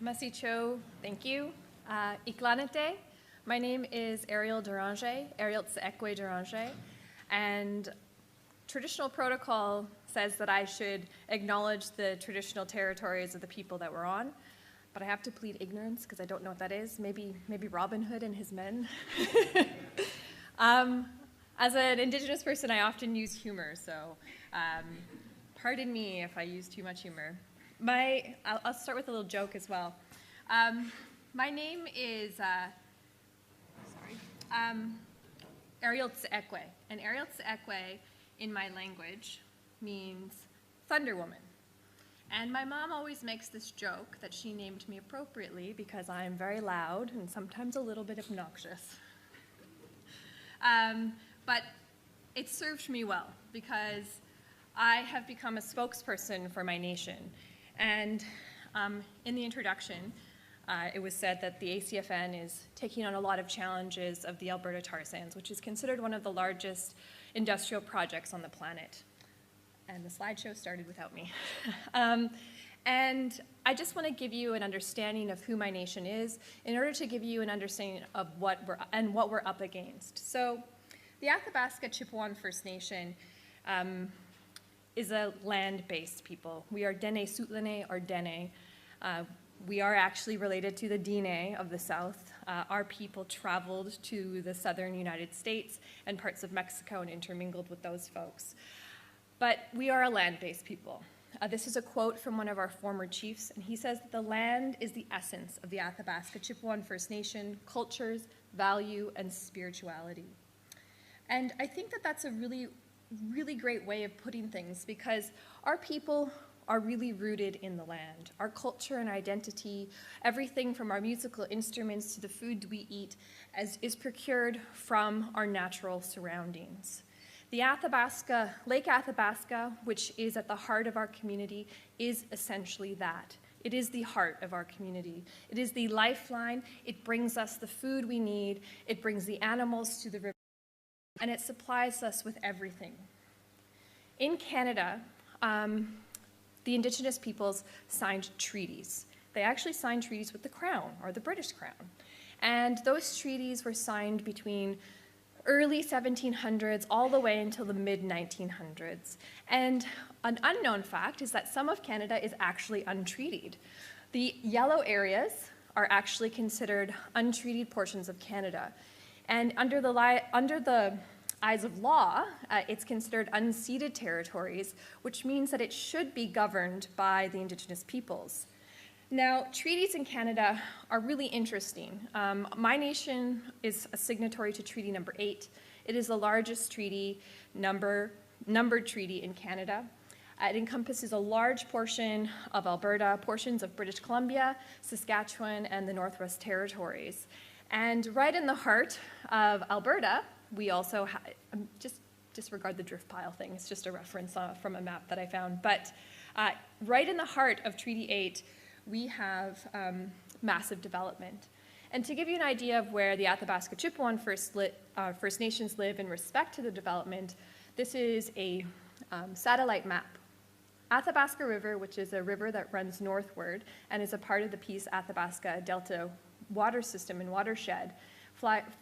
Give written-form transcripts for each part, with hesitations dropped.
Masicho, thank you. Iklanete. My name is Eriel Deranger, Eriel Tchekwie Deranger, and traditional protocol says that I should acknowledge the traditional territories of the people that we're on, but I have to plead ignorance because I don't know what that is. Maybe Robin Hood and his men. As an Indigenous person, I often use humor, so pardon me if I use too much humor. I'll start with a little joke as well. My name is Eriel Tchekwie, and Eriel Tchekwie in my language means Thunder Woman. And my mom always makes this joke that she named me appropriately because I'm very loud and sometimes a little bit obnoxious. But it served me well because I have become a spokesperson for my nation. And in the introduction, it was said that the ACFN is taking on a lot of challenges of the Alberta Tar Sands, which is considered one of the largest industrial projects on the planet. And the slideshow started without me. And I just want to give you an understanding of who my nation is in order to give you an understanding of what we're up against. So the Athabasca Chipewyan First Nation is a land-based people. We are Dene or Dene. We are actually related to the Dene of the South. Our people traveled to the southern United States and parts of Mexico and intermingled with those folks. But we are a land-based people. This is a quote from one of our former chiefs, and he says that the land is the essence of the Athabasca Chipewyan First Nation cultures, value, and spirituality. And I think that that's a really, really great way of putting things because our people are really rooted in the land. Our culture and identity, everything from our musical instruments to the food we eat, is procured from our natural surroundings. The Athabasca, Lake Athabasca, which is at the heart of our community, is essentially that. It is the heart of our community. It is the lifeline. It brings us the food we need. It brings the animals to the river, and it supplies us with everything. In Canada, the Indigenous peoples signed treaties. They actually signed treaties with the Crown, or the British Crown. And those treaties were signed between early 1700s all the way until the mid-1900s. And an unknown fact is that some of Canada is actually untreated. The yellow areas are actually considered untreated portions of Canada. And under the eyes of law, it's considered unceded territories, which means that it should be governed by the Indigenous peoples. Now, treaties in Canada are really interesting. My nation is a signatory to Treaty Number 8. It is the largest treaty, numbered treaty in Canada. It encompasses a large portion of Alberta, portions of British Columbia, Saskatchewan, and the Northwest Territories. And right in the heart of Alberta, we also just disregard the drift pile thing. It's just a reference from a map that I found. But right in the heart of Treaty 8, we have massive development. And to give you an idea of where the Athabasca Chipewyan First Nations live in respect to the development, this is a satellite map. Athabasca River, which is a river that runs northward and is a part of the Peace Athabasca Delta water system and watershed,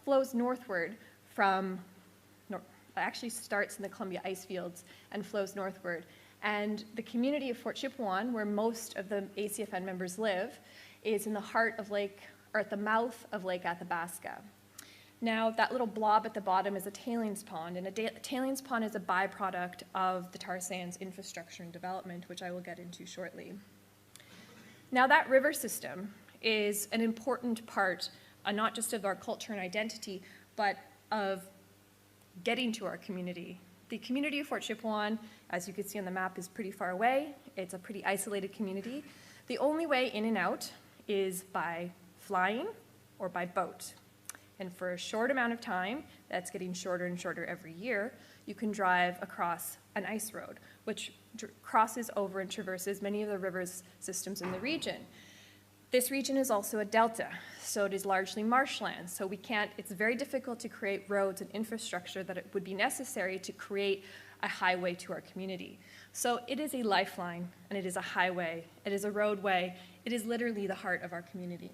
flows northward from, actually starts in the Columbia ice fields and flows northward. And the community of Fort Chipewyan, where most of the ACFN members live, is in the heart of at the mouth of Lake Athabasca. Now, that little blob at the bottom is a tailings pond, and a tailings pond is a byproduct of the tar sands infrastructure and development, which I will get into shortly. Now, that river system is an important part, not just of our culture and identity, but of getting to our community. The community of Fort Chipewyan, as you can see on the map, is pretty far away. It's a pretty isolated community. The only way in and out is by flying or by boat. And for a short amount of time, that's getting shorter and shorter every year, you can drive across an ice road, which crosses over and traverses many of the rivers systems in the region. This region is also a delta, so it is largely marshland. So it's very difficult to create roads and infrastructure that it would be necessary to create a highway to our community. So it is a lifeline, and it is a highway, it is a roadway, It is literally the heart of our community.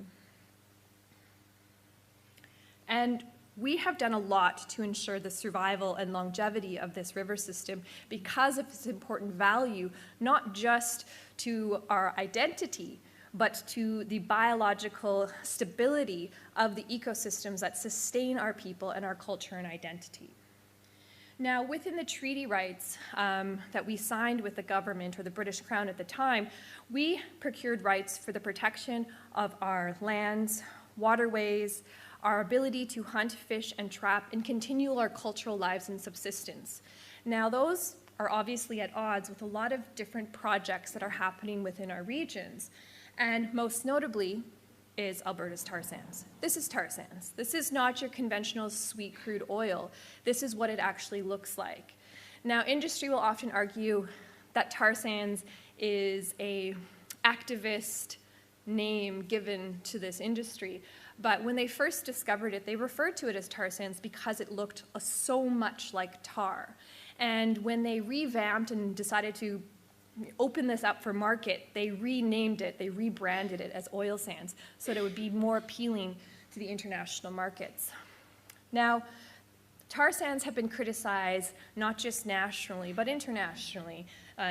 And we have done a lot to ensure the survival and longevity of this river system because of its important value, not just to our identity, but to the biological stability of the ecosystems that sustain our people and our culture and identity. Now, within the treaty rights that we signed with the government or the British Crown at the time, we procured rights for the protection of our lands, waterways, our ability to hunt, fish, and trap, and continue our cultural lives and subsistence. Now, those are obviously at odds with a lot of different projects that are happening within our regions, and most notably is Alberta's tar sands. This is tar sands. This is not your conventional sweet crude oil. This is what it actually looks like. Now, industry will often argue that tar sands is an activist name given to this industry, but when they first discovered it, they referred to it as tar sands because it looked so much like tar. And when they revamped and decided to open this up for market, they renamed it, they rebranded it as oil sands so that it would be more appealing to the international markets. Now, tar sands have been criticized not just nationally, but internationally.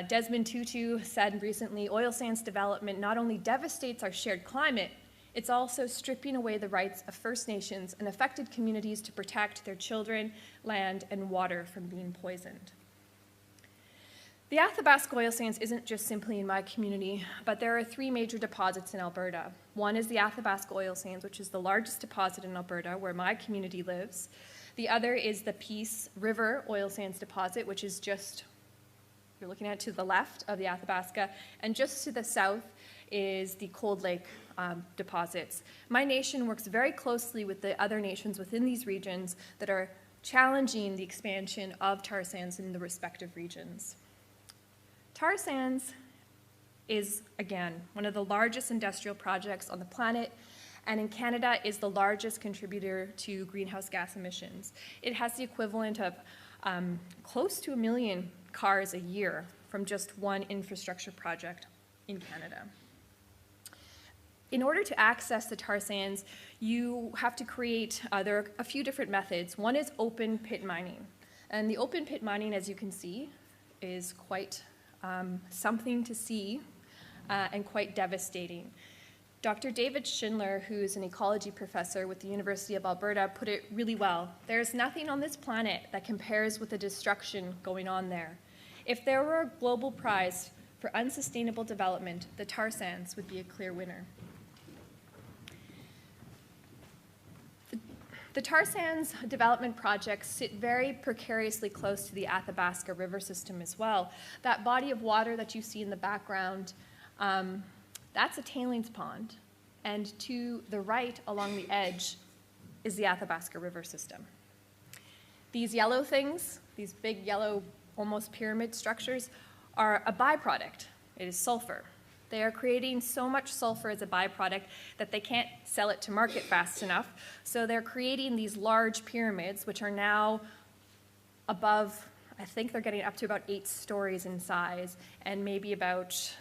Desmond Tutu said recently, oil sands development not only devastates our shared climate, it's also stripping away the rights of First Nations and affected communities to protect their children, land, and water from being poisoned. The Athabasca oil sands isn't just simply in my community, but there are 3 major deposits in Alberta. One is the Athabasca oil sands, which is the largest deposit in Alberta, where my community lives. The other is the Peace River oil sands deposit, which is just, you're looking at to the left of the Athabasca, and just to the south is the Cold Lake deposits. My nation works very closely with the other nations within these regions that are challenging the expansion of tar sands in the respective regions. Tar sands is, again, one of the largest industrial projects on the planet, and in Canada is the largest contributor to greenhouse gas emissions. It has the equivalent of close to 1 million cars a year from just one infrastructure project in Canada. In order to access the tar sands, you have to create, there are a few different methods. One is open pit mining. And the open pit mining, as you can see, is quite something to see and quite devastating. Dr. David Schindler, who's an ecology professor with the University of Alberta, put it really well. There's nothing on this planet that compares with the destruction going on there. If there were a global prize for unsustainable development, the tar sands would be a clear winner. The tar sands development projects sit very precariously close to the Athabasca River system as well. That body of water that you see in the background, that's a tailings pond, and to the right along the edge is the Athabasca River system. These yellow things, these big yellow almost pyramid structures, are a byproduct. It is sulfur. They are creating so much sulfur as a byproduct that they can't sell it to market fast enough. So they're creating these large pyramids, which are now above, I think they're getting up to about 8 stories in size and maybe about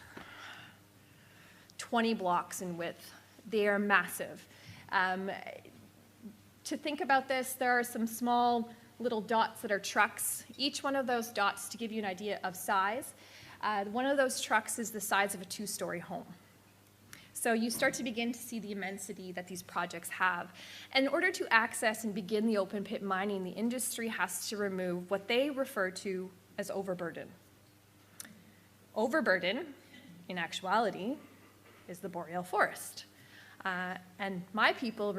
20 blocks in width. They are massive. To think about this, there are some small little dots that are trucks. Each one of those dots, to give you an idea of size, one of those trucks is the size of a 2-story home. So you start to begin to see the immensity that these projects have. And in order to access and begin the open pit mining, the industry has to remove what they refer to as overburden. Overburden, in actuality, is the boreal forest. And my people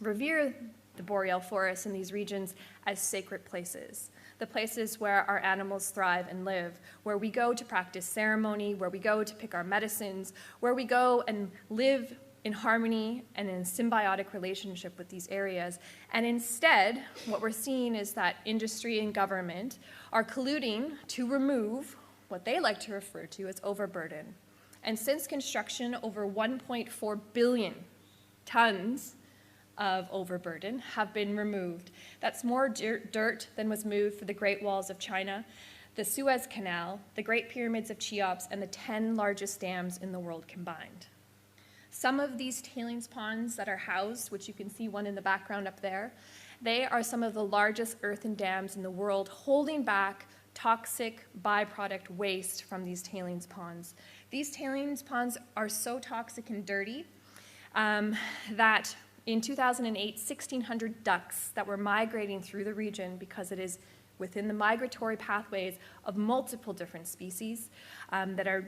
revere the boreal forests in these regions as sacred places. The places where our animals thrive and live, where we go to practice ceremony, where we go to pick our medicines, where we go and live in harmony and in symbiotic relationship with these areas. And instead, what we're seeing is that industry and government are colluding to remove what they like to refer to as overburden. And since construction, over 1.4 billion tons of overburden have been removed. That's more dirt than was moved for the Great Walls of China. the Suez Canal, the Great Pyramids of Cheops, and the 10 largest dams in the world combined. Some of these tailings ponds that are housed, which you can see one in the background up there, they are some of the largest earthen dams in the world, holding back toxic byproduct waste from these tailings ponds. These tailings ponds are so toxic and dirty that in 2008, 1,600 ducks that were migrating through the region, because it is within the migratory pathways of multiple different species,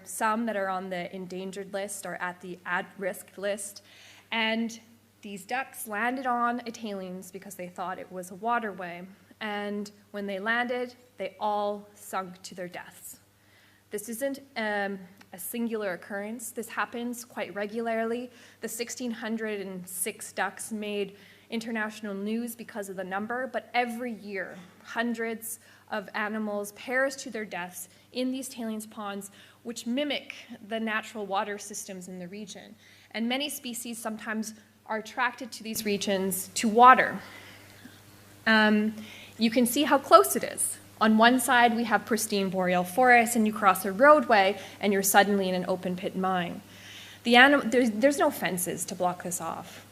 some that are on the endangered list or at the at-risk list. And these ducks landed on a tailings because they thought it was a waterway. And when they landed, they all sunk to their deaths. This isn't a singular occurrence. This happens quite regularly. The 1,606 ducks made international news because of the number, but every year, hundreds of animals perish to their deaths in these tailings ponds, which mimic the natural water systems in the region. And many species sometimes are attracted to these regions to water. You can see how close it is. On one side, we have pristine boreal forests, and you cross a roadway, and you're suddenly in an open pit mine. There's no fences to block this off.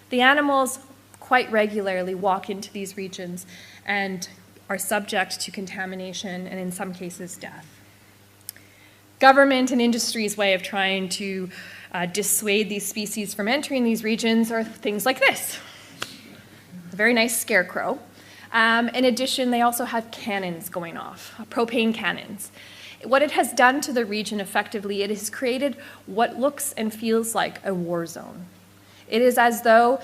The animals quite regularly walk into these regions and are subject to contamination and in some cases death. Government and industry's way of trying to dissuade these species from entering these regions are things like this. A very nice scarecrow. In addition, they also have cannons going off, propane cannons. What it has done to the region effectively, it has created what looks and feels like a war zone. It is as though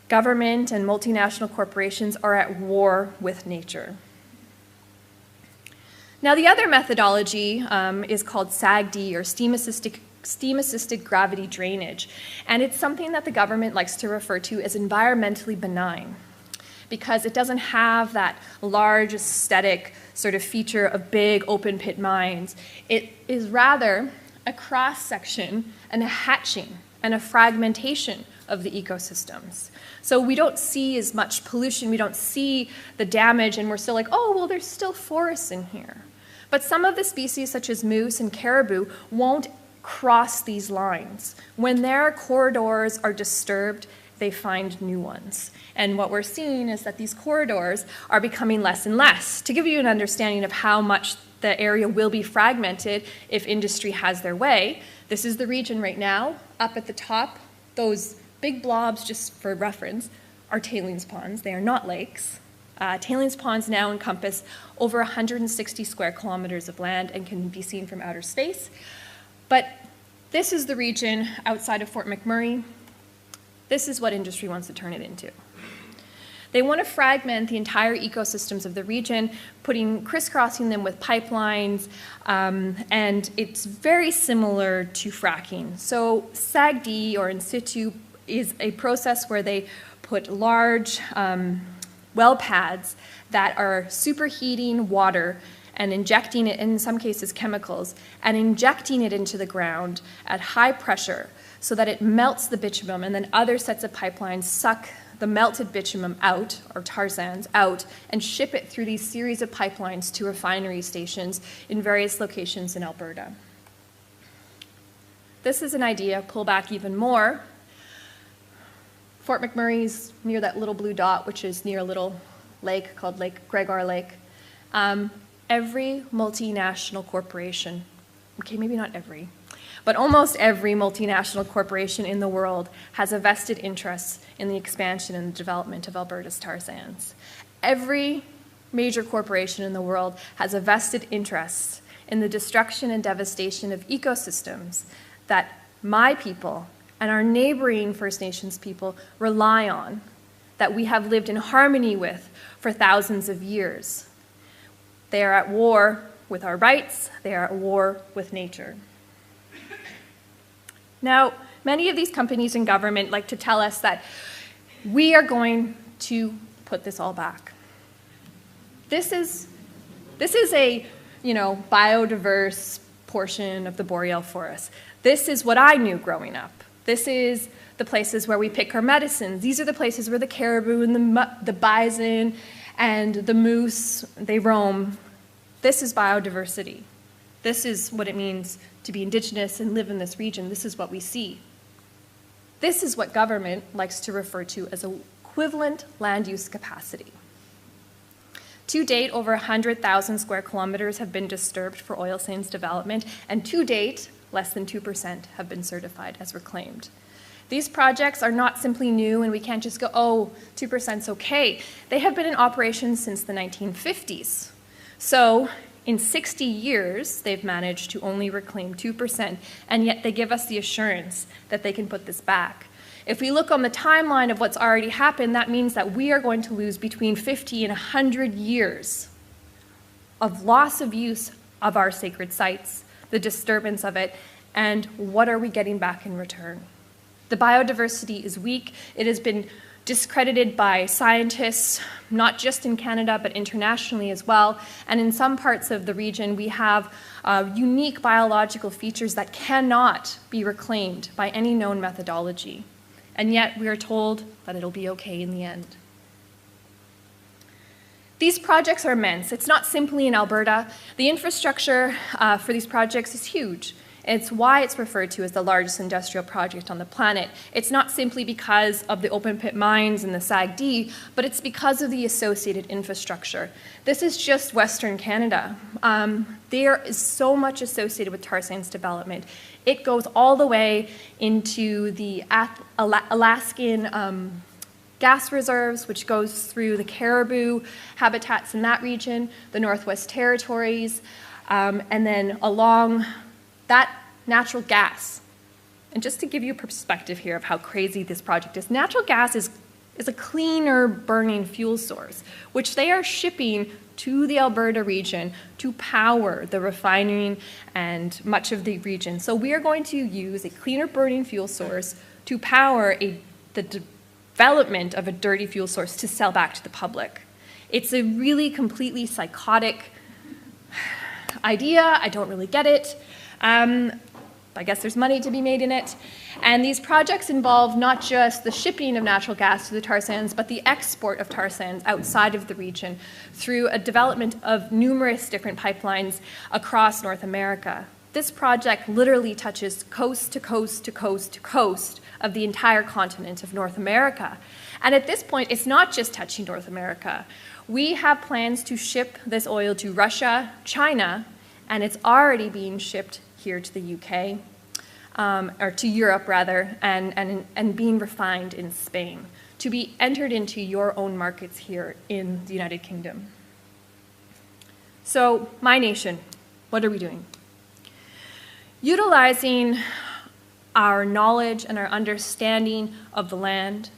government and multinational corporations are at war with nature. Now, the other methodology is called SAGD, or steam-assisted gravity drainage, and it's something that the government likes to refer to as environmentally benign, because it doesn't have that large aesthetic sort of feature of big open pit mines. It is rather a cross-section and a hatching and a fragmentation of the ecosystems. So we don't see as much pollution, we don't see the damage, and we're still like, oh, well, there's still forests in here. But some of the species, such as moose and caribou, won't cross these lines. When their corridors are disturbed, they find new ones. And what we're seeing is that these corridors are becoming less and less. To give you an understanding of how much the area will be fragmented if industry has their way, this is the region right now. Up at the top, those big blobs, just for reference, are tailings ponds. They are not lakes. Tailings ponds now encompass over 160 square kilometers of land and can be seen from outer space. But this is the region outside of Fort McMurray. This is what industry wants to turn it into. They want to fragment the entire ecosystems of the region, crisscrossing them with pipelines, and it's very similar to fracking. So SAGD, or in situ, is a process where they put large well pads that are superheating water and injecting it, in some cases chemicals, and injecting it into the ground at high pressure so that it melts the bitumen, and then other sets of pipelines suck the melted bitumen out, or tar sands out, and ship it through these series of pipelines to refinery stations in various locations in Alberta. This is an idea, pull back even more. Fort McMurray's near that little blue dot, which is near a little lake called Lake Gregor Lake. Every multinational corporation, okay, maybe not every, but almost every multinational corporation in the world has a vested interest in the expansion and the development of Alberta's tar sands. Every major corporation in the world has a vested interest in the destruction and devastation of ecosystems that my people and our neighboring First Nations people rely on, that we have lived in harmony with for thousands of years. They are at war with our rights, they are at war with nature. Now, many of these companies and government like to tell us that we are going to put this all back. This is a, biodiverse portion of the boreal forest. This is what I knew growing up. This is the places where we pick our medicines. These are the places where the caribou and the bison and the moose, they roam This is biodiversity. This is what it means to be Indigenous and live in this region. This is what we see. This is what government likes to refer to as equivalent land use capacity. To date, over 100,000 square kilometers have been disturbed for oil sands development, and to date, less than 2% have been certified as reclaimed. These projects are not simply new, and we can't just go, oh, 2%'s okay. They have been in operation since the 1950s. So in 60 years, they've managed to only reclaim 2%, and yet they give us the assurance that they can put this back. If we look on the timeline of what's already happened, that means that we are going to lose between 50 and 100 years of loss of use of our sacred sites, the disturbance of it, and what are we getting back in return? The biodiversity is weak. It has been discredited by scientists, not just in Canada, but internationally as well. And in some parts of the region, we have unique biological features that cannot be reclaimed by any known methodology. And yet we are told that it'll be okay in the end. These projects are immense. It's not simply in Alberta. The infrastructure for these projects is huge. It's why it's referred to as the largest industrial project on the planet. It's not simply because of the open pit mines and the SAGD, but it's because of the associated infrastructure. This is just Western Canada. There is so much associated with tar sands development. It goes all the way into the Alaskan gas reserves, which goes through the caribou habitats in that region, the Northwest Territories, and then along that natural gas. And just to give you a perspective here of how crazy this project is, natural gas is a cleaner burning fuel source, which they are shipping to the Alberta region to power the refining and much of the region. So we are going to use a cleaner burning fuel source to power the development of a dirty fuel source to sell back to the public. It's a really completely psychotic idea. I don't really get it. I guess there's money to be made in it. And these projects involve not just the shipping of natural gas to the tar sands, but the export of tar sands outside of the region through a development of numerous different pipelines across North America. This project literally touches coast to coast to coast to coast of the entire continent of North America. And at this point, it's not just touching North America. We have plans to ship this oil to Russia, China, and it's already being shipped here to the UK, or to Europe rather, and being refined in Spain to be entered into your own markets here in the United Kingdom. So, my nation, what are we doing? Utilizing our knowledge and our understanding of the land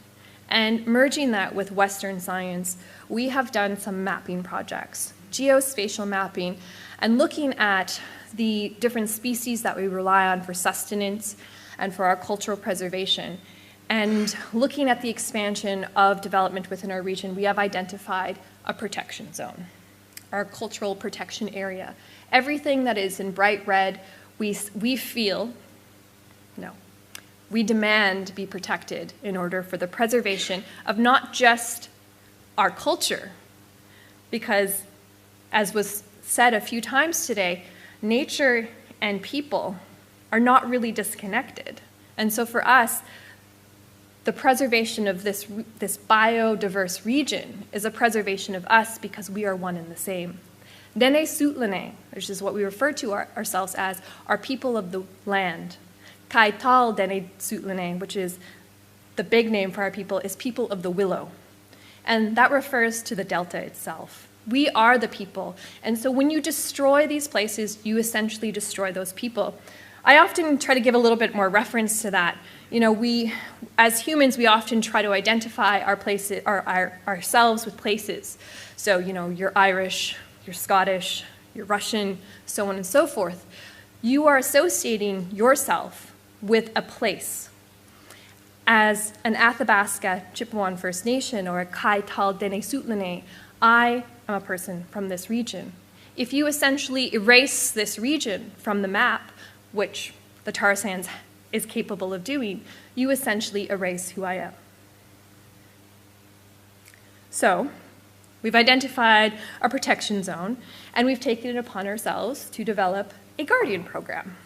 and merging that with Western science, we have done some mapping projects, geospatial mapping, and looking at the different species that we rely on for sustenance and for our cultural preservation. And looking at the expansion of development within our region, we have identified a protection zone, our cultural protection area. Everything that is in bright red, we demand be protected in order for the preservation of not just our culture, because as was said a few times today, nature and people are not really disconnected. And so for us, the preservation of this biodiverse region is a preservation of us because we are one and the same. Dene Indigenous, which is what we refer to ourselves as, are people of the land. Kaital Dene Indigenous, which is the big name for our people, is people of the willow. And that refers to the delta itself. We are the people. And so when you destroy these places, you essentially destroy those people. I often try to give a little bit more reference to that. You know, as humans, we often try to identify our places, ourselves with places. So, you know, you're Irish, you're Scottish, you're Russian, so on and so forth. You are associating yourself with a place. As an Athabasca Chipewyan First Nation or a Kaital Dene Indigenous, I am a person from this region. If you essentially erase this region from the map, which the tar sands is capable of doing, you essentially erase who I am. So, We've identified a protection zone, and we've taken it upon ourselves to develop a guardian program.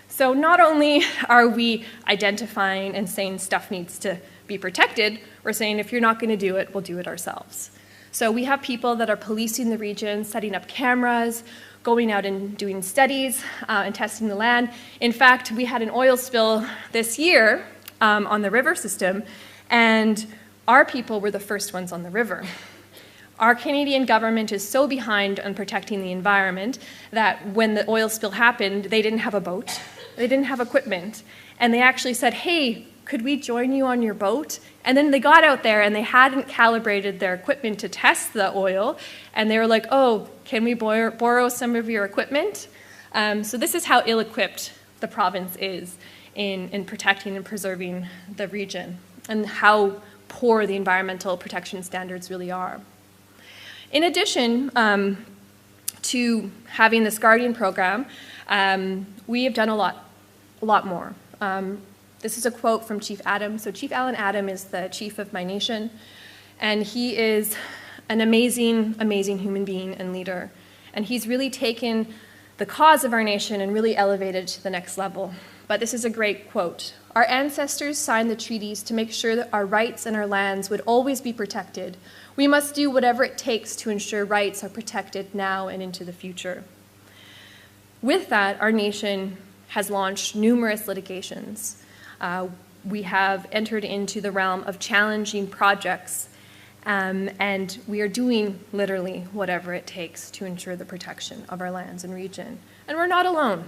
So not only are we identifying and saying stuff needs to be protected, we're saying if you're not going to do it, we'll do it ourselves. So we have people that are policing the region, setting up cameras, going out and doing studies and testing the land. In fact, we had an oil spill this year on the river system, and our people were the first ones on the river. Our Canadian government is so behind on protecting the environment that when the oil spill happened, they didn't have a boat, they didn't have equipment, and they actually said, hey, could we join you on your boat? And then they got out there and they hadn't calibrated their equipment to test the oil, and they were like, oh, can we borrow some of your equipment? So this is how ill-equipped the province is in protecting and preserving the region, and how poor the environmental protection standards really are. In addition to having this Guardian program, we have done a lot more. This is a quote from Chief Adam. So Chief Alan Adam is the chief of my nation, and he is an amazing, amazing human being and leader. And he's really taken the cause of our nation and really elevated it to the next level. But this is a great quote. Our ancestors signed the treaties to make sure that our rights and our lands would always be protected. We must do whatever it takes to ensure rights are protected now and into the future. With that, our nation has launched numerous litigations. We have entered into the realm of challenging projects, and we are doing literally whatever it takes to ensure the protection of our lands and region. And we're not alone.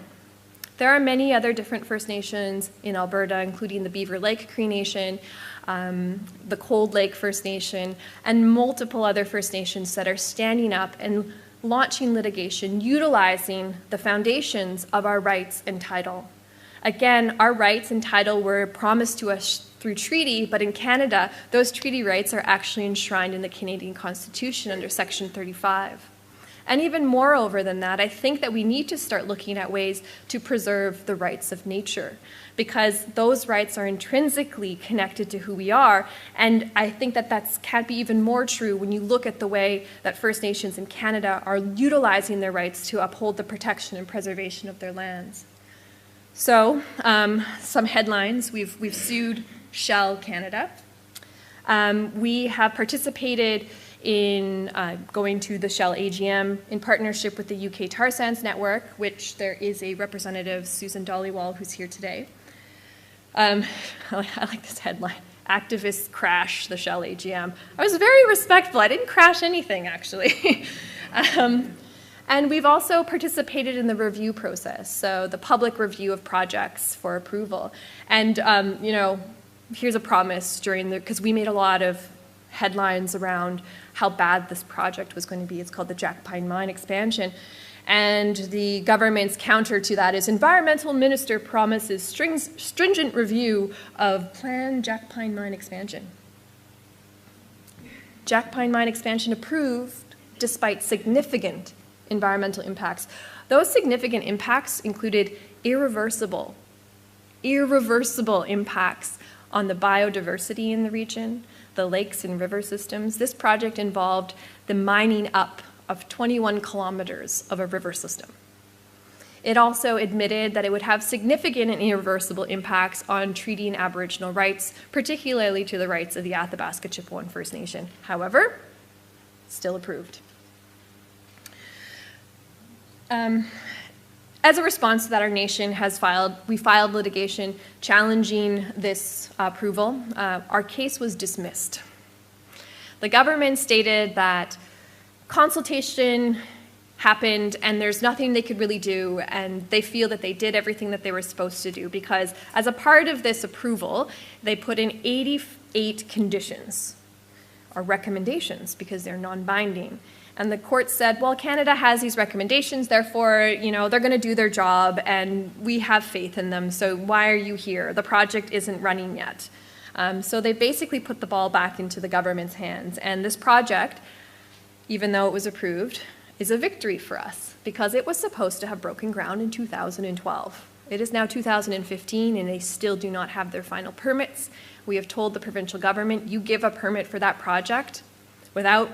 There are many other different First Nations in Alberta, including the Beaver Lake Cree Nation, the Cold Lake First Nation, and multiple other First Nations that are standing up and launching litigation, utilizing the foundations of our rights and title. Again, our rights and title were promised to us through treaty, but in Canada, those treaty rights are actually enshrined in the Canadian Constitution under Section 35. And even moreover than that, I think that we need to start looking at ways to preserve the rights of nature, because those rights are intrinsically connected to who we are. And I think that that can't be even more true when you look at the way that First Nations in Canada are utilizing their rights to uphold the protection and preservation of their lands. So, some headlines. We've sued Shell Canada. We have participated in going to the Shell AGM in partnership with the UK Tar Sands Network, which there is a representative, Susan Dollywall, who's here today. I like this headline, activists crash the Shell AGM. I was very respectful. I didn't crash anything, actually. And we've also participated in the review process, so the public review of projects for approval. And, you know, here's a promise because we made a lot of headlines around how bad this project was going to be. It's called the Jack Pine Mine expansion. And the government's counter to that is environmental minister promises stringent review of planned Jack Pine Mine expansion. Jack Pine Mine expansion approved despite significant environmental impacts. Those significant impacts included irreversible impacts on the biodiversity in the region, the lakes and river systems. This project involved the mining up of 21 kilometers of a river system. It also admitted that it would have significant and irreversible impacts on treaty and Aboriginal rights, particularly to the rights of the Athabasca Chipewyan First Nation. However, still approved. As a response to that, our nation has filed litigation challenging this approval. Our case was dismissed. The government stated that consultation happened and there's nothing they could really do, and they feel that they did everything that they were supposed to do because as a part of this approval, they put in 88 conditions or recommendations because they're non-binding. And the court said, well, Canada has these recommendations, therefore, you know, they're going to do their job and we have faith in them, so why are you here? The project isn't running yet. So they basically put the ball back into the government's hands. And this project, even though it was approved, is a victory for us because it was supposed to have broken ground in 2012. It is now 2015 and they still do not have their final permits. We have told the provincial government, you give a permit for that project without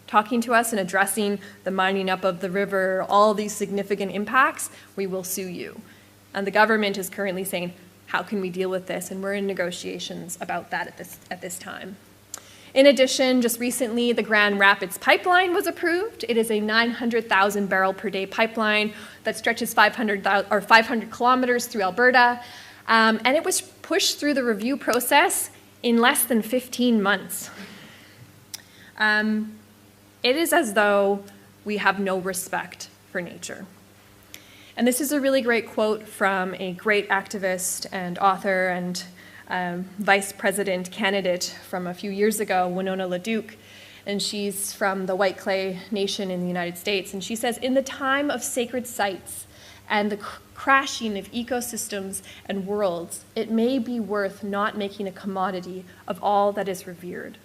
talking to us and addressing the mining up of the river, all these significant impacts, we will sue you. And the government is currently saying, how can we deal with this? And we're in negotiations about that at this time. In addition, just recently, the Grand Rapids pipeline was approved. It is a 900,000 barrel per day pipeline that stretches 500 kilometers through Alberta. And it was pushed through the review process in less than 15 months. It is as though we have no respect for nature. And this is a really great quote from a great activist and author and vice president candidate from a few years ago, Winona LaDuke. And she's from the White Clay Nation in the United States. And she says, in the time of sacred sites and the crashing of ecosystems and worlds, it may be worth not making a commodity of all that is revered.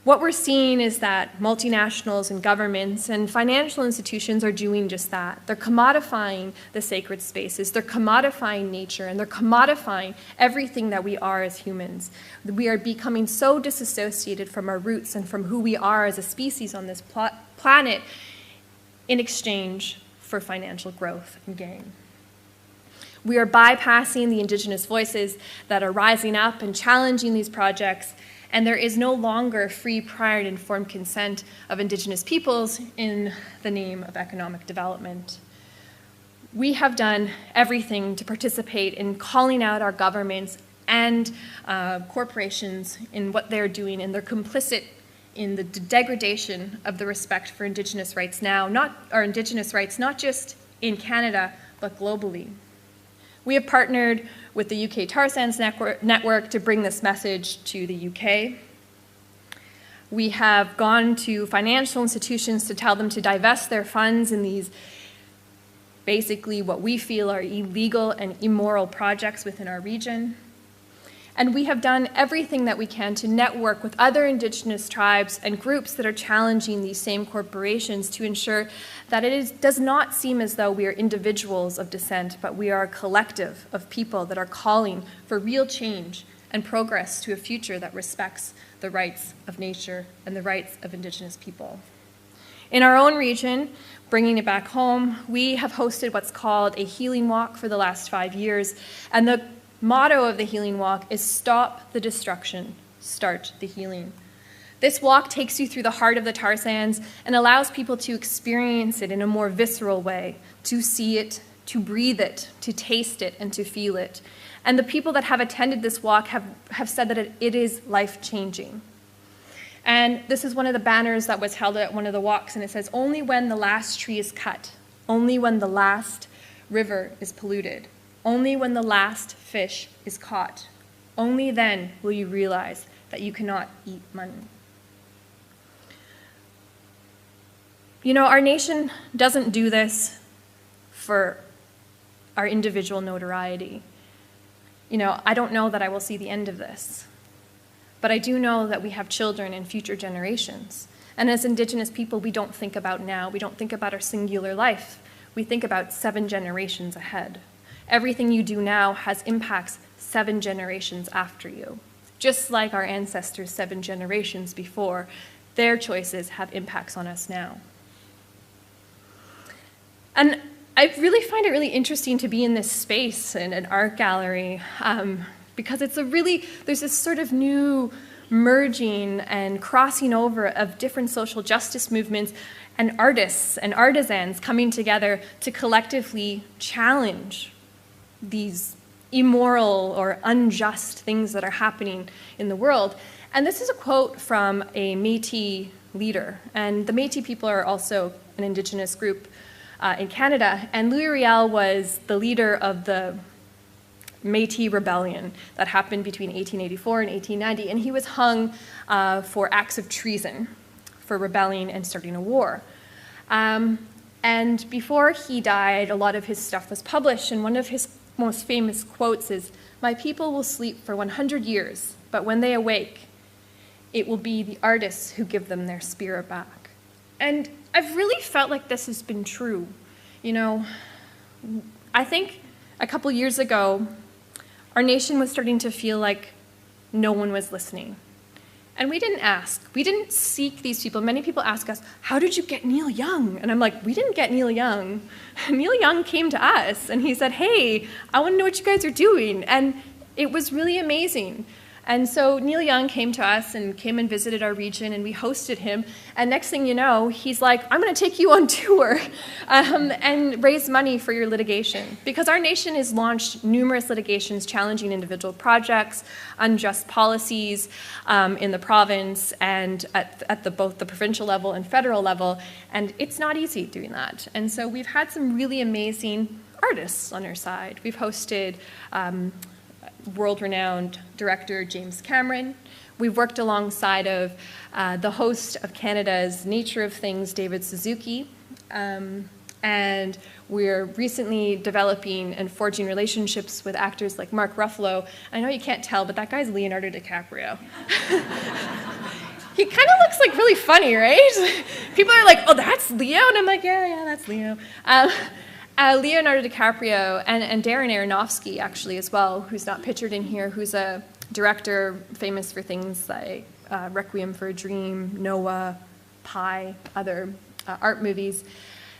What we're seeing is that multinationals and governments and financial institutions are doing just that. They're commodifying the sacred spaces, they're commodifying nature, and they're commodifying everything that we are as humans. We are becoming so disassociated from our roots and from who we are as a species on this planet in exchange for financial growth and gain. We are bypassing the Indigenous voices that are rising up and challenging these projects, and there is no longer free, prior, and informed consent of Indigenous peoples in the name of economic development. We have done everything to participate in calling out our governments and corporations in what they're doing, and they're complicit in the degradation of the respect for Indigenous rights now, Indigenous rights not just in Canada, but globally. We have partnered with the UK Tar Sands network to bring this message to the UK. We have gone to financial institutions to tell them to divest their funds in these basically what we feel are illegal and immoral projects within our region. And we have done everything that we can to network with other Indigenous tribes and groups that are challenging these same corporations to ensure that it does not seem as though we are individuals of dissent, but we are a collective of people that are calling for real change and progress to a future that respects the rights of nature and the rights of Indigenous people. In our own region, bringing it back home, we have hosted what's called a healing walk for the last 5 years, and the motto of the healing walk is stop the destruction, start the healing. This walk takes you through the heart of the tar sands and allows people to experience it in a more visceral way, to see it, to breathe it, to taste it, and to feel it. And the people that have attended this walk have said that it is life-changing. And this is one of the banners that was held at one of the walks, and it says, only when the last tree is cut, only when the last river is polluted, only when the last fish is caught, only then will you realize that you cannot eat money. You know, our nation doesn't do this for our individual notoriety. You know, I don't know that I will see the end of this, but I do know that we have children and future generations. And as Indigenous people, we don't think about now. We don't think about our singular life. We think about 7 generations ahead. Everything you do now has impacts 7 generations after you. Just like our ancestors 7 generations before, their choices have impacts on us now. And I really find it really interesting to be in this space in an art gallery because there's this sort of new merging and crossing over of different social justice movements and artists and artisans coming together to collectively challenge these immoral or unjust things that are happening in the world. And this is a quote from a Métis leader. And the Métis people are also an Indigenous group in Canada. And Louis Riel was the leader of the Métis Rebellion that happened between 1884 and 1890. And he was hung for acts of treason, for rebelling and starting a war. And before he died, a lot of his stuff was published. And one of his most famous quotes is, "My people will sleep for 100 years, but when they awake, it will be the artists who give them their spirit back." And I've really felt like this has been true. You know, I think a couple years ago, our nation was starting to feel like no one was listening. And we didn't ask. We didn't seek these people. Many people ask us, how did you get Neil Young? And I'm like, we didn't get Neil Young. Neil Young came to us, and he said, hey, I want to know what you guys are doing. And it was really amazing. And so Neil Young came to us and came and visited our region, and we hosted him. And next thing you know, he's like, I'm going to take you on tour and raise money for your litigation. Because our nation has launched numerous litigations challenging individual projects, unjust policies in the province and at both the provincial level and federal level. And it's not easy doing that. And so we've had some really amazing artists on our side. We've hosted world-renowned director James Cameron. We've worked alongside of the host of Canada's Nature of Things, David Suzuki, and we're recently developing and forging relationships with actors like Mark Ruffalo. I know you can't tell, but that guy's Leonardo DiCaprio. He kind of looks like really funny, right? People are like, oh, that's Leo? And I'm like, yeah, that's Leo. Leonardo DiCaprio and Darren Aronofsky, actually, as well, who's not pictured in here, who's a director famous for things like Requiem for a Dream, Noah, Pi, other art movies.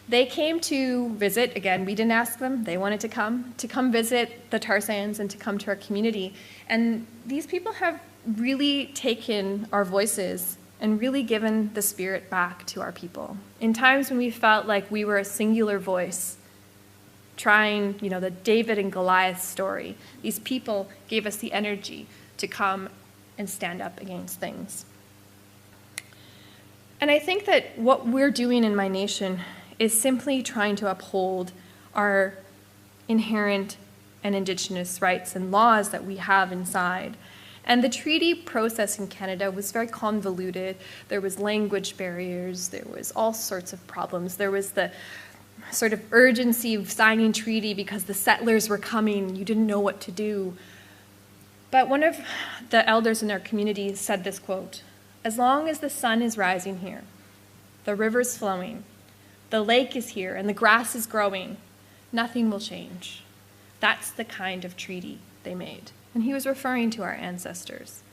They came to visit. Again, we didn't ask them. They wanted to come visit the tar sands and to come to our community. And these people have really taken our voices and really given the spirit back to our people. In times when we felt like we were a singular voice, trying, the David and Goliath story, these people gave us the energy to come and stand up against things. And I think that what we're doing in my nation is simply trying to uphold our inherent and Indigenous rights and laws that we have inside. And the treaty process in Canada was very convoluted. There was language barriers, there was all sorts of problems. There was the sort of urgency of signing treaty because the settlers were coming, you didn't know what to do. But one of the elders in our community said this quote, as long as the sun is rising here, the river's flowing, the lake is here, and the grass is growing, nothing will change. That's the kind of treaty they made. And he was referring to our ancestors,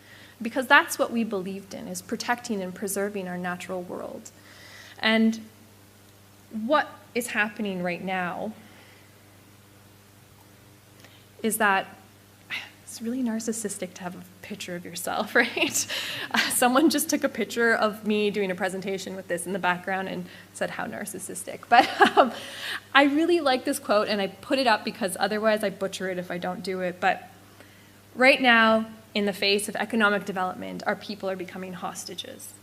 because that's what we believed in, is protecting and preserving our natural world. And what is happening right now is that it's really narcissistic to have a picture of yourself, right? Someone just took a picture of me doing a presentation with this in the background and said how narcissistic. But I really like this quote, and I put it up because otherwise I butcher it if I don't do it. But right now, in the face of economic development, our people are becoming hostages.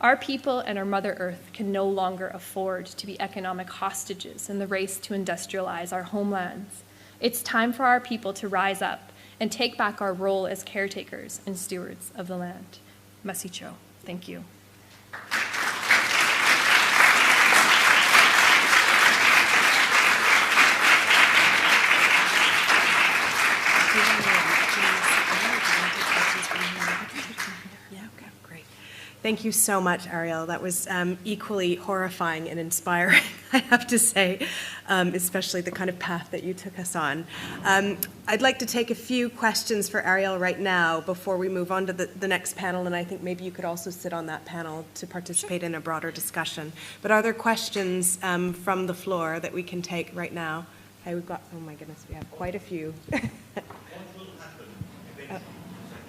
Our people and our Mother Earth can no longer afford to be economic hostages in the race to industrialize our homelands. It's time for our people to rise up and take back our role as caretakers and stewards of the land. Masicho. Thank you. Thank you so much, Eriel. That was equally horrifying and inspiring, I have to say, especially the kind of path that you took us on. I'd like to take a few questions for Eriel right now before we move on to the next panel, and I think maybe you could also sit on that panel to participate in a broader discussion. But are there questions from the floor that we can take right now? Hey, we've got, oh my goodness, we have quite a few.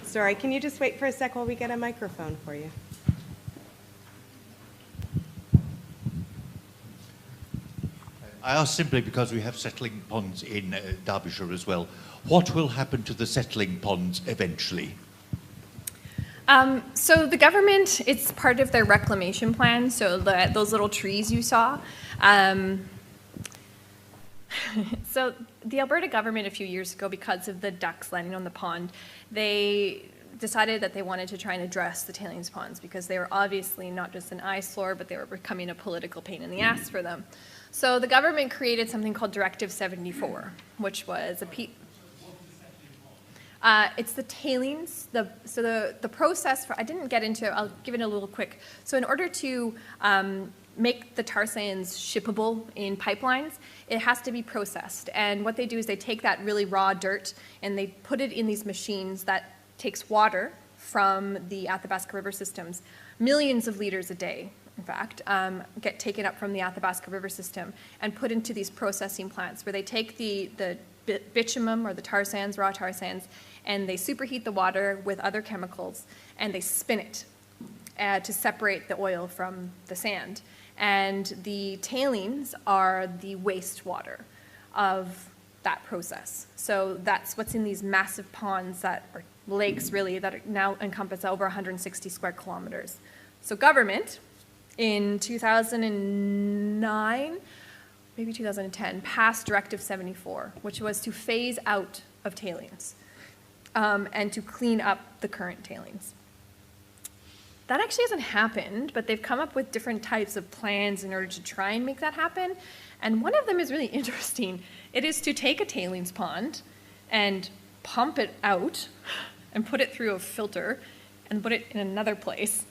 Sorry, can you just wait for a sec while we get a microphone for you? I ask simply because we have settling ponds in Derbyshire as well. What will happen to the settling ponds eventually? So the government, it's part of their reclamation plan, so those little trees you saw. So the Alberta government a few years ago, because of the ducks landing on the pond, they decided that they wanted to try and address the tailings ponds because they were obviously not just an eyesore, but they were becoming a political pain in the ass for them. So the government created something called Directive 74, which was it's the tailings. The process for, I didn't get into it, I'll give it a little quick. So in order to make the tar sands shippable in pipelines, it has to be processed. And what they do is they take that really raw dirt and they put it in these machines that takes water from the Athabasca River systems, millions of liters a day, in fact, get taken up from the Athabasca River system and put into these processing plants where they take the bitumen or the tar sands, raw tar sands, and they superheat the water with other chemicals and they spin it to separate the oil from the sand. And the tailings are the wastewater of that process. So that's what's in these massive ponds that are lakes really that now encompass over 160 square kilometers. So government in 2009, maybe 2010, passed Directive 74, which was to phase out of tailings and to clean up the current tailings. That actually hasn't happened, but they've come up with different types of plans in order to try and make that happen. And one of them is really interesting. It is to take a tailings pond and pump it out and put it through a filter and put it in another place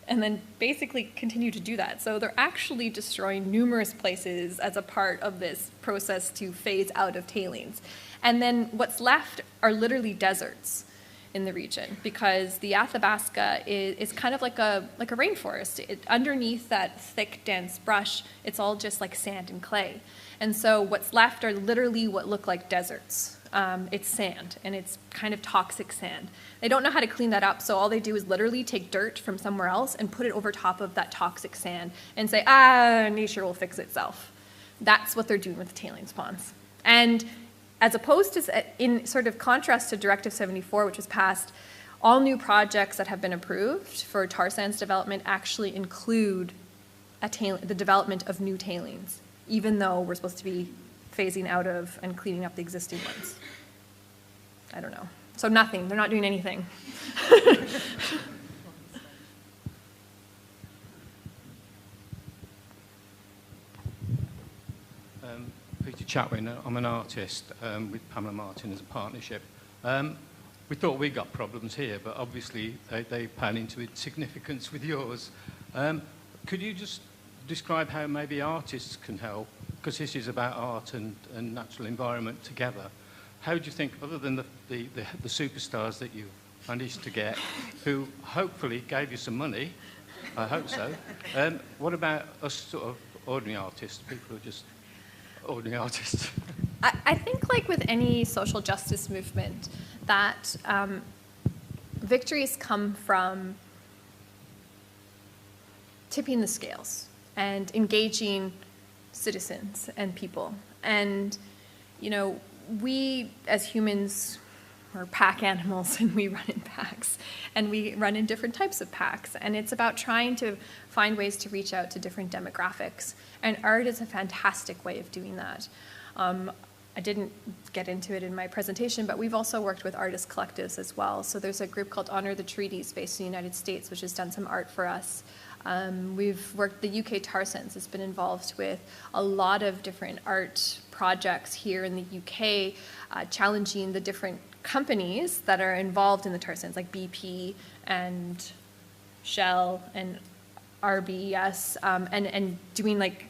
and then basically continue to do that. So they're actually destroying numerous places as a part of this process to phase out of tailings. And then what's left are literally deserts in the region because the Athabasca is kind of like a rainforest. Underneath that thick, dense brush, it's all just like sand and clay. And so what's left are literally what look like deserts. It's sand, and it's kind of toxic sand. They don't know how to clean that up, so all they do is literally take dirt from somewhere else and put it over top of that toxic sand and say, nature will fix itself. That's what they're doing with the tailings ponds. And as opposed to, in sort of contrast to Directive 74, which was passed, all new projects that have been approved for tar sands development actually include the development of new tailings, even though we're supposed to be phasing out of and cleaning up the existing ones. I don't know. So nothing. They're not doing anything. Peter Chatwin, I'm an artist with Pamela Martin as a partnership. We thought we got problems here, but obviously they pan into significance with yours. Could you just describe how maybe artists can help? Because this is about art and natural environment together. How do you think, other than the superstars that you've managed to get, who hopefully gave you some money, I hope so, what about us sort of ordinary artists, people who are just ordinary artists? I think like with any social justice movement, that victories come from tipping the scales and engaging citizens and people. And, you know, we as humans are pack animals and we run in packs and we run in different types of packs. And it's about trying to find ways to reach out to different demographics. And art is a fantastic way of doing that. I didn't get into it in my presentation, but we've also worked with artist collectives as well. So there's a group called Honor the Treaties based in the United States, which has done some art for us. We've worked, the UK Tar Sands has been involved with a lot of different art projects here in the UK, challenging the different companies that are involved in the tar sands, like BP and Shell and RBS, and doing like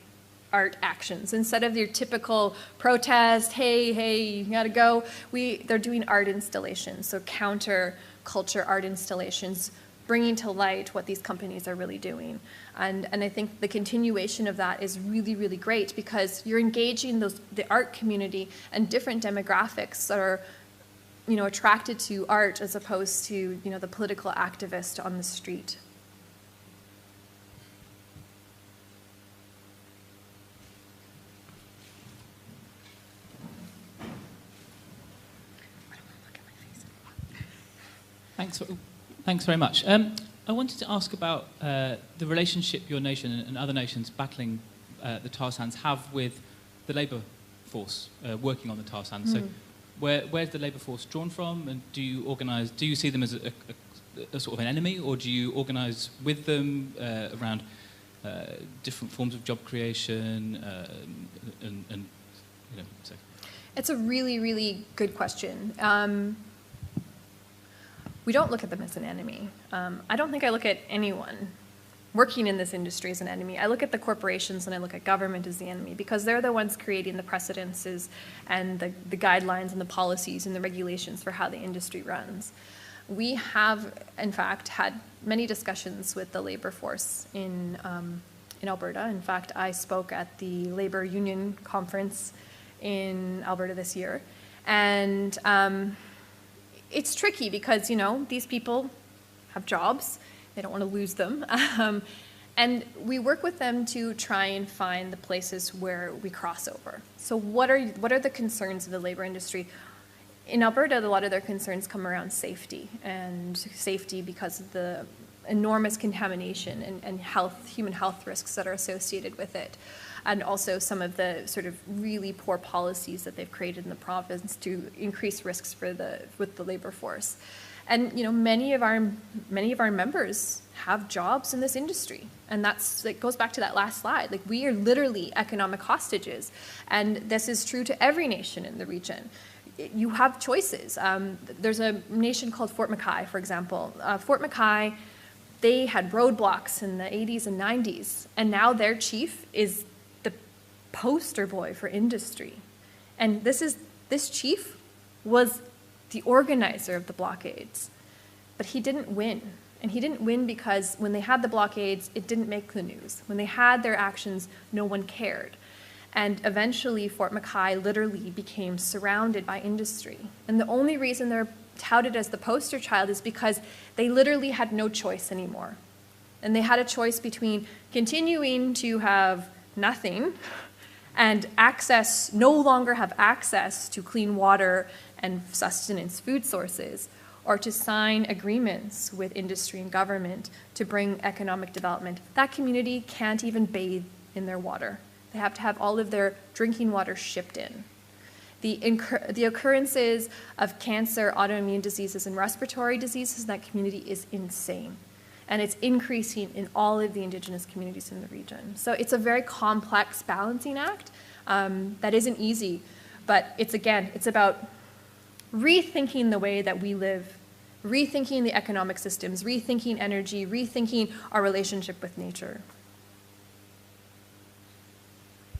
art actions. Instead of your typical protest, hey, you gotta go, they're doing art installations, so counter culture art installations, bringing to light what these companies are really doing. And I think the continuation of that is really, really great because you're engaging the art community and different demographics that are, you know, attracted to art as opposed to, you know, the political activist on the street. Thanks very much. I wanted to ask about the relationship your nation and other nations battling the tar sands have with the labour force working on the tar sands. So where's the labour force drawn from, and do you see them as a sort of an enemy, or do you organise with them around different forms of job creation and you know, so. It's a really, really good question. We don't look at them as an enemy. I don't think I look at anyone working in this industry as an enemy. I look at the corporations and I look at government as the enemy because they're the ones creating the precedences and the guidelines and the policies and the regulations for how the industry runs. we have, in fact, had many discussions with the labor force in Alberta. In fact, I spoke at the Labor Union Conference in Alberta this year. And it's tricky because, you know, these people have jobs. They don't want to lose them. And we work with them to try and find the places where we cross over. So what are the concerns of the labor industry? In Alberta, a lot of their concerns come around safety, and safety because of the enormous contamination and human health risks that are associated with it, and also some of the sort of really poor policies that they've created in the province to increase risks with the labor force. And you know, many of our members have jobs in this industry, and it goes back to that last slide. Like, we are literally economic hostages, and this is true to every nation in the region. You have choices. There's a nation called Fort McKay, for example. Fort McKay, they had roadblocks in the 80s and 90s, and now their chief is the poster boy for industry. And this chief was the organizer of the blockades, but he didn't win. And he didn't win because when they had the blockades, it didn't make the news. When they had their actions, no one cared. And eventually, Fort McKay literally became surrounded by industry. And the only reason they're touted as the poster child is because they literally had no choice anymore. And they had a choice between continuing to have nothing and no longer have access to clean water and sustenance food sources, or to sign agreements with industry and government to bring economic development. That community can't even bathe in their water. They have to have all of their drinking water shipped in. The occurrences of cancer, autoimmune diseases, and respiratory diseases in that community is insane. And it's increasing in all of the Indigenous communities in the region. So it's a very complex balancing act that isn't easy, but it's about rethinking the way that we live, rethinking the economic systems, rethinking energy, rethinking our relationship with nature.